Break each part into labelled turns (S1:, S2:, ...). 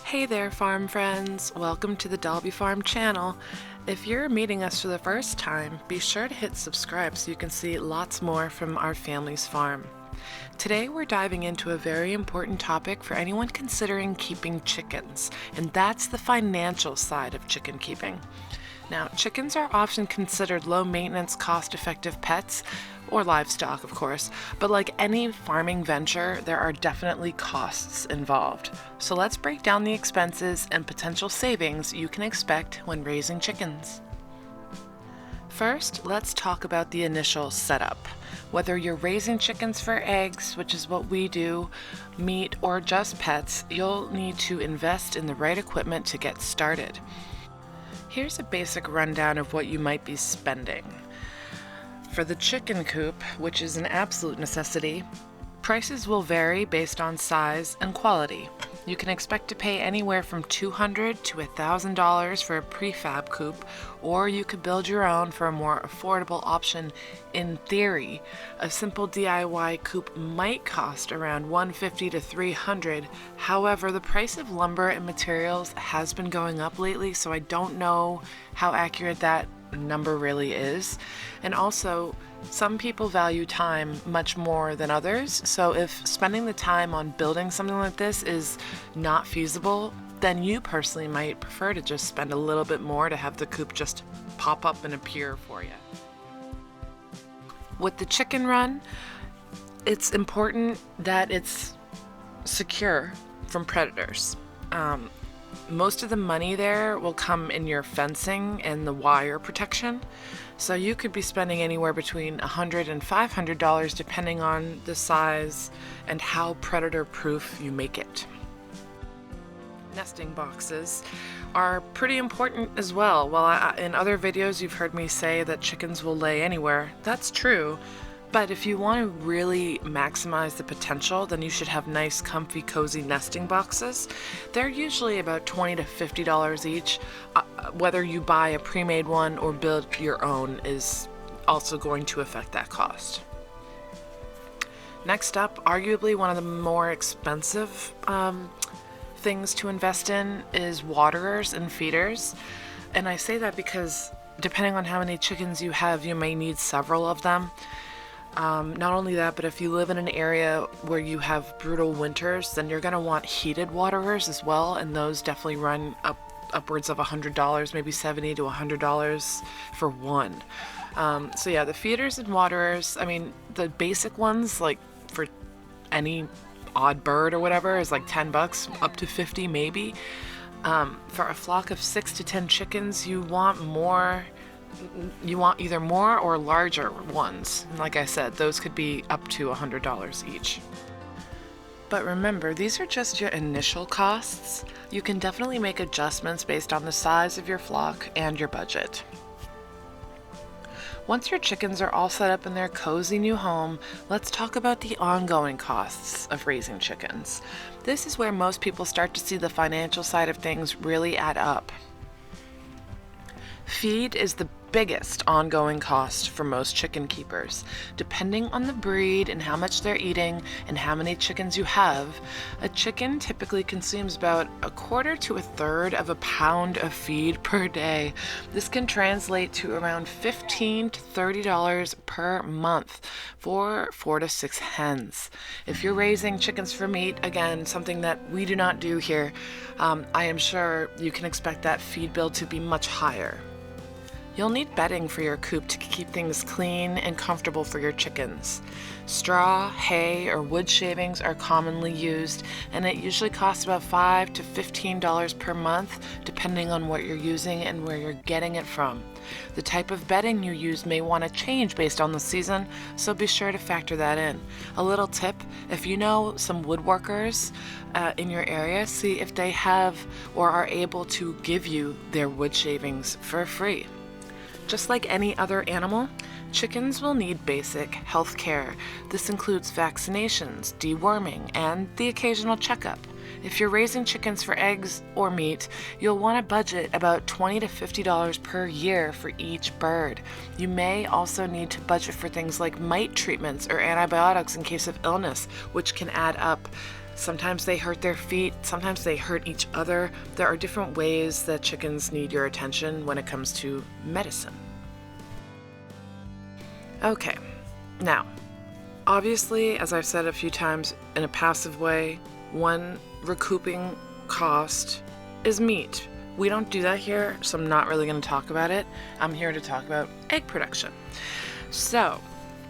S1: Hey there, farm friends! Welcome to the Dalby Farm channel. If you're meeting us for the first time, be sure to hit subscribe so you can see lots more from our family's farm. Today we're diving into a very important topic for anyone considering keeping chickens, and that's the financial side of chicken keeping. Now, chickens are often considered low-maintenance, cost-effective pets, or livestock, of course, but like any farming venture, there are definitely costs involved. So let's break down the expenses and potential savings you can expect when raising chickens. First, let's talk about the initial setup. Whether you're raising chickens for eggs, which is what we do, meat, or just pets, you'll need to invest in the right equipment to get started. Here's a basic rundown of what you might be spending. For the chicken coop, which is an absolute necessity, prices will vary based on size and quality. You can expect to pay anywhere from $200 to $1,000 for a prefab coop, or you could build your own for a more affordable option. In theory, a simple DIY coop might cost around $150 to $300. However, the price of lumber and materials has been going up lately, so I don't know how accurate that number really is. And also, some people value time much more than others, so if spending the time on building something like this is not feasible, then you personally might prefer to just spend a little bit more to have the coop just pop up and appear for you. With the chicken run, it's important that it's secure from predators. Most of the money there will come in your fencing and the wire protection. So you could be spending anywhere between $100 and $500 depending on the size and how predator-proof you make it. Nesting boxes are pretty important as well. While in other videos you've heard me say that chickens will lay anywhere, that's true. But if you want to really maximize the potential, then you should have nice, comfy, cozy nesting boxes. They're usually about $20 to $50 each. Whether you buy a pre-made one or build your own is also going to affect that cost. Next up, arguably one of the more expensive things to invest in is waterers and feeders. And I say that because depending on how many chickens you have, you may need several of them. Not only that, but if you live in an area where you have brutal winters, then you're going to want heated waterers as well, and those definitely run upwards of $100, maybe $70 to $100 for one. So yeah, the feeders and waterers, I mean, the basic ones, like for any odd bird or whatever, is like $10, up to $50 maybe. For a flock of 6 to 10 chickens, you want either more or larger ones. And like I said, those could be up to $100 each. But remember, these are just your initial costs. You can definitely make adjustments based on the size of your flock and your budget. Once your chickens are all set up in their cozy new home, let's talk about the ongoing costs of raising chickens. This is where most people start to see the financial side of things really add up. Feed is the biggest ongoing cost for most chicken keepers. Depending on the breed and how much they're eating and how many chickens you have, a chicken typically consumes about a quarter to a third of a pound of feed per day. This can translate to around $15 to $30 per month for 4 to 6 hens. If you're raising chickens for meat, again, something that we do not do here, I am sure you can expect that feed bill to be much higher. You'll need bedding for your coop to keep things clean and comfortable for your chickens. Straw, hay, or wood shavings are commonly used, and it usually costs about $5 to $15 per month, depending on what you're using and where you're getting it from. The type of bedding you use may want to change based on the season, so be sure to factor that in. A little tip, if you know some woodworkers in your area, see if they have or are able to give you their wood shavings for free. Just like any other animal, chickens will need basic health care. This includes vaccinations, deworming, and the occasional checkup. If you're raising chickens for eggs or meat, you'll want to budget about $20 to $50 per year for each bird. You may also need to budget for things like mite treatments or antibiotics in case of illness, which can add up Sometimes they hurt their feet, sometimes they hurt each other. There are different ways that chickens need your attention when it comes to medicine. Okay, now, obviously, as I've said a few times in a passive way, one recouping cost is meat. We don't do that here, so I'm not really going to talk about it. I'm here to talk about egg production. So,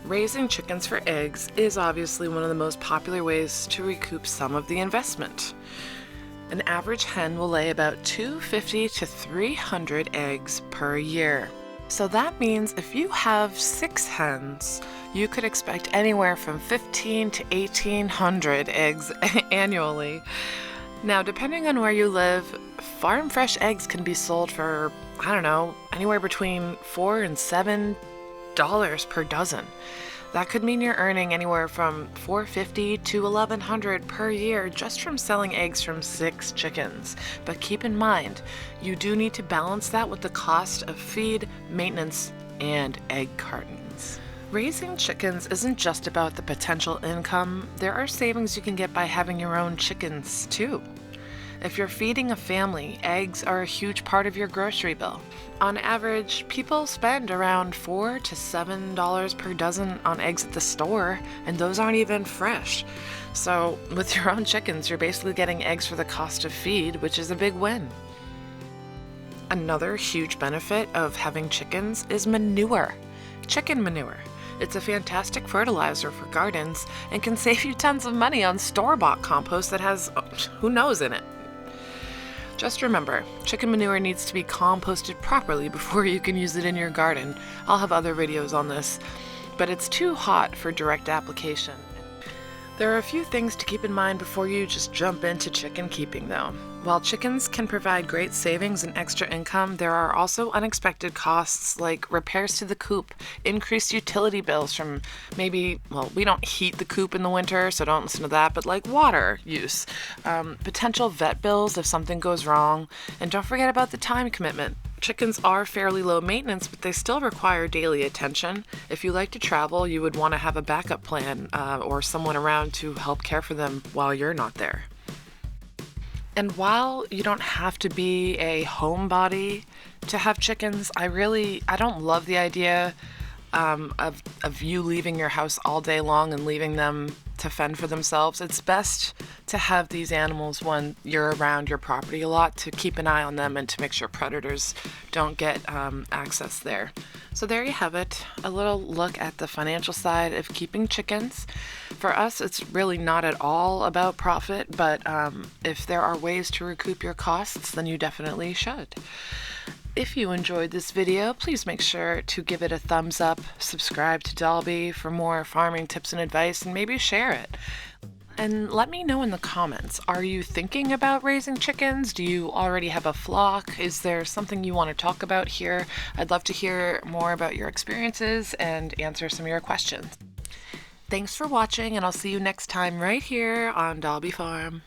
S1: raising chickens for eggs is obviously one of the most popular ways to recoup some of the investment. An average hen will lay about 250 to 300 eggs per year. So that means if you have 6 hens, you could expect anywhere from 15 to 1,800 eggs annually. Now, depending on where you live, farm fresh eggs can be sold for, I don't know, anywhere between $4 and $7 per dozen. That could mean you're earning anywhere from $450 to $1,100 per year just from selling eggs from 6 chickens. But keep in mind, you do need to balance that with the cost of feed, maintenance, and egg cartons. Raising chickens isn't just about the potential income. There are savings you can get by having your own chickens too. If you're feeding a family, eggs are a huge part of your grocery bill. On average, people spend around $4 to $7 per dozen on eggs at the store, and those aren't even fresh. So with your own chickens, you're basically getting eggs for the cost of feed, which is a big win. Another huge benefit of having chickens is manure. Chicken manure. It's a fantastic fertilizer for gardens and can save you tons of money on store-bought compost that has who knows in it. Just remember, chicken manure needs to be composted properly before you can use it in your garden. I'll have other videos on this, but it's too hot for direct application. There are a few things to keep in mind before you just jump into chicken keeping though. While chickens can provide great savings and extra income, there are also unexpected costs like repairs to the coop, increased utility bills from maybe, well, we don't heat the coop in the winter, so don't listen to that, but like water use, potential vet bills if something goes wrong, and don't forget about the time commitment. Chickens are fairly low maintenance, but they still require daily attention. If you like to travel, you would want to have a backup plan or someone around to help care for them while you're not there. And while you don't have to be a homebody to have chickens, I don't love the idea of you leaving your house all day long and leaving them to fend for themselves. It's best to have these animals when you're around your property a lot, to keep an eye on them and to make sure predators don't get access there. So there you have it, a little look at the financial side of keeping chickens. For us, it's really not at all about profit, but if there are ways to recoup your costs, then you definitely should. If you enjoyed this video, please make sure to give it a thumbs up, subscribe to Dalby for more farming tips and advice, and maybe share it. And let me know in the comments, are you thinking about raising chickens? Do you already have a flock? Is there something you want to talk about here? I'd love to hear more about your experiences and answer some of your questions. Thanks for watching, and I'll see you next time right here on Dalby Farm.